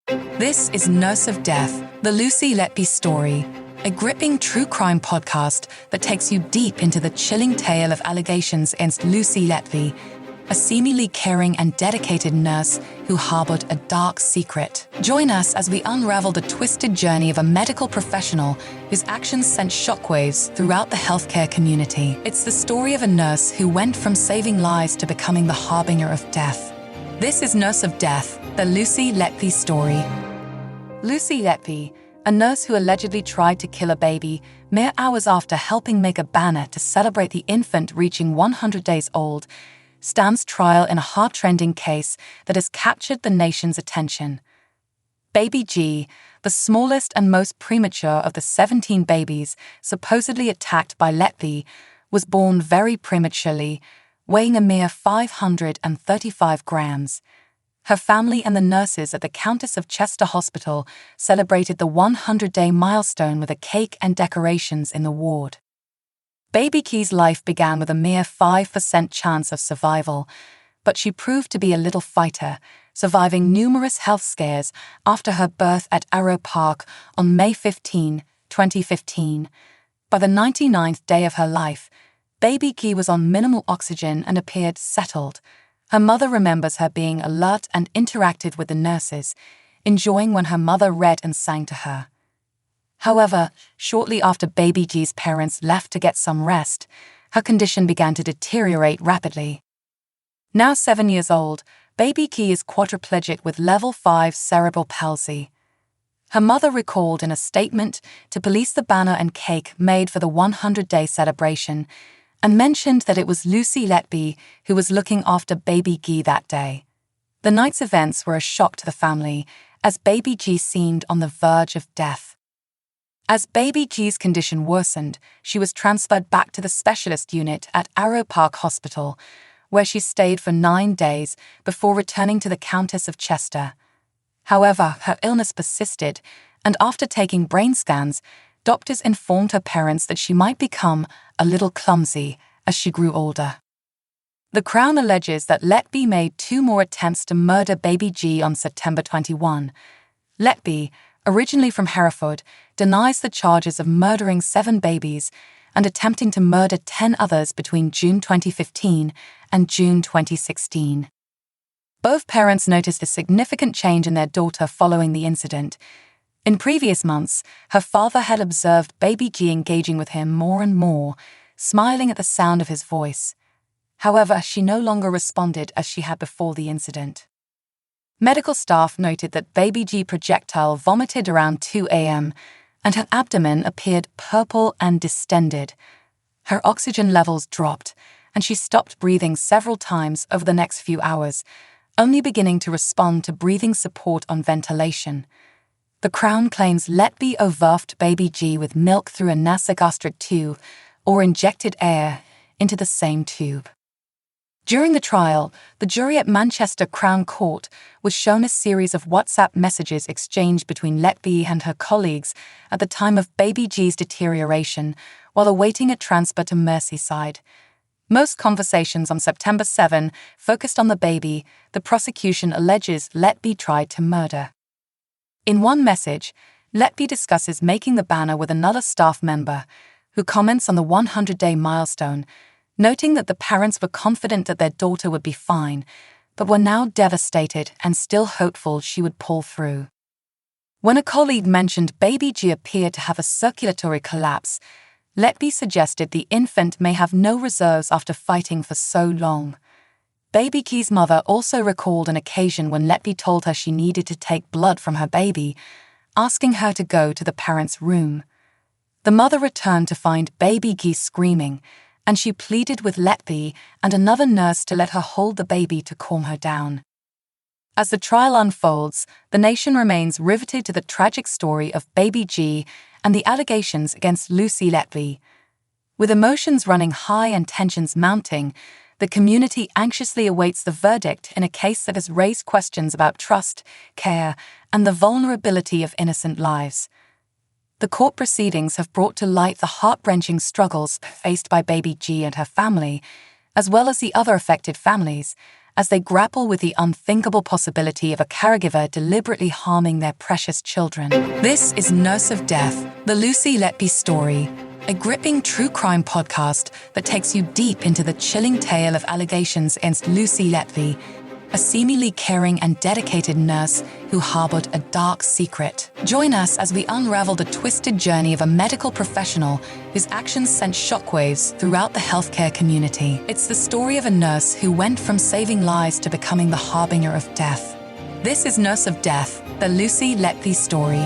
This is Nurse of Death, the Lucy Letby story, a gripping true crime podcast that takes you deep into the chilling tale of allegations against Lucy Letby, a seemingly caring and dedicated nurse who harbored a dark secret. Join us as we unravel the twisted journey of a medical professional whose actions sent shockwaves throughout the healthcare community. It's the story of a nurse who went from saving lives to becoming the harbinger of death. This is Nurse of Death, the Lucy Letby story. Lucy Letby, a nurse who allegedly tried to kill a baby mere hours after helping make a banner to celebrate the infant reaching 100 days old, stands trial in a heart-rending case that has captured the nation's attention. Baby G, the smallest and most premature of the 17 babies supposedly attacked by Letby, was born very prematurely, weighing a mere 535 grams. Her family and the nurses at the Countess of Chester Hospital celebrated the 100-day milestone with a cake and decorations in the ward. Baby Key's life began with a mere 5% chance of survival, but she proved to be a little fighter, surviving numerous health scares after her birth at Arrow Park on May 15, 2015. By the 99th day of her life, Baby Key was on minimal oxygen and appeared settled. Her mother remembers her being alert and interactive with the nurses, enjoying when her mother read and sang to her. However, shortly after Baby G's parents left to get some rest, her condition began to deteriorate rapidly. Now 7 years old, Baby Key is quadriplegic with level 5 cerebral palsy. Her mother recalled in a statement to police the banner and cake made for the 100-day celebration and mentioned that it was Lucy Letby who was looking after Baby G that day. The night's events were a shock to the family as Baby G seemed on the verge of death. As Baby G's condition worsened, she was transferred back to the specialist unit at Arrow Park Hospital, where she stayed for 9 days before returning to the Countess of Chester. However, her illness persisted, and after taking brain scans, doctors informed her parents that she might become a little clumsy as she grew older. The Crown alleges that Letby made 2 more attempts to murder Baby G on September 21. Letby, originally from Hereford, denies the charges of murdering 7 babies and attempting to murder 10 others between June 2015 and June 2016. Both parents noticed a significant change in their daughter following the incident. In previous months, her father had observed Baby G engaging with him more and more, smiling at the sound of his voice. However, she no longer responded as she had before the incident. Medical staff noted that Baby G projectile vomited around 2 a.m., and her abdomen appeared purple and distended. Her oxygen levels dropped, and she stopped breathing several times over the next few hours, only beginning to respond to breathing support on ventilation. The Crown claims Letby overfed Baby G with milk through a nasogastric tube or injected air into the same tube. During the trial, the jury at Manchester Crown Court was shown a series of WhatsApp messages exchanged between Letby and her colleagues at the time of Baby G's deterioration while awaiting a transfer to Merseyside. Most conversations on September 7 focused on the baby the prosecution alleges Letby tried to murder. In one message, Letby discusses making the banner with another staff member, who comments on the 100-day milestone, noting that the parents were confident that their daughter would be fine, but were now devastated and still hopeful she would pull through. When a colleague mentioned Baby G appeared to have a circulatory collapse, Letby suggested the infant may have no reserves after fighting for so long. Baby Key's mother also recalled an occasion when Letby told her she needed to take blood from her baby, asking her to go to the parents' room. The mother returned to find Baby Key screaming, and she pleaded with Letby and another nurse to let her hold the baby to calm her down. As the trial unfolds, the nation remains riveted to the tragic story of Baby G and the allegations against Lucy Letby. With emotions running high and tensions mounting, the community anxiously awaits the verdict in a case that has raised questions about trust, care, and the vulnerability of innocent lives. The court proceedings have brought to light the heart-wrenching struggles faced by Baby G and her family, as well as the other affected families, as they grapple with the unthinkable possibility of a caregiver deliberately harming their precious children. This is Nurse of Death, the Lucy Letby story, a gripping true crime podcast that takes you deep into the chilling tale of allegations against Lucy Letby, a seemingly caring and dedicated nurse who harbored a dark secret. Join us as we unravel the twisted journey of a medical professional whose actions sent shockwaves throughout the healthcare community. It's the story of a nurse who went from saving lives to becoming the harbinger of death. This is Nurse of Death, the Lucy Letby story.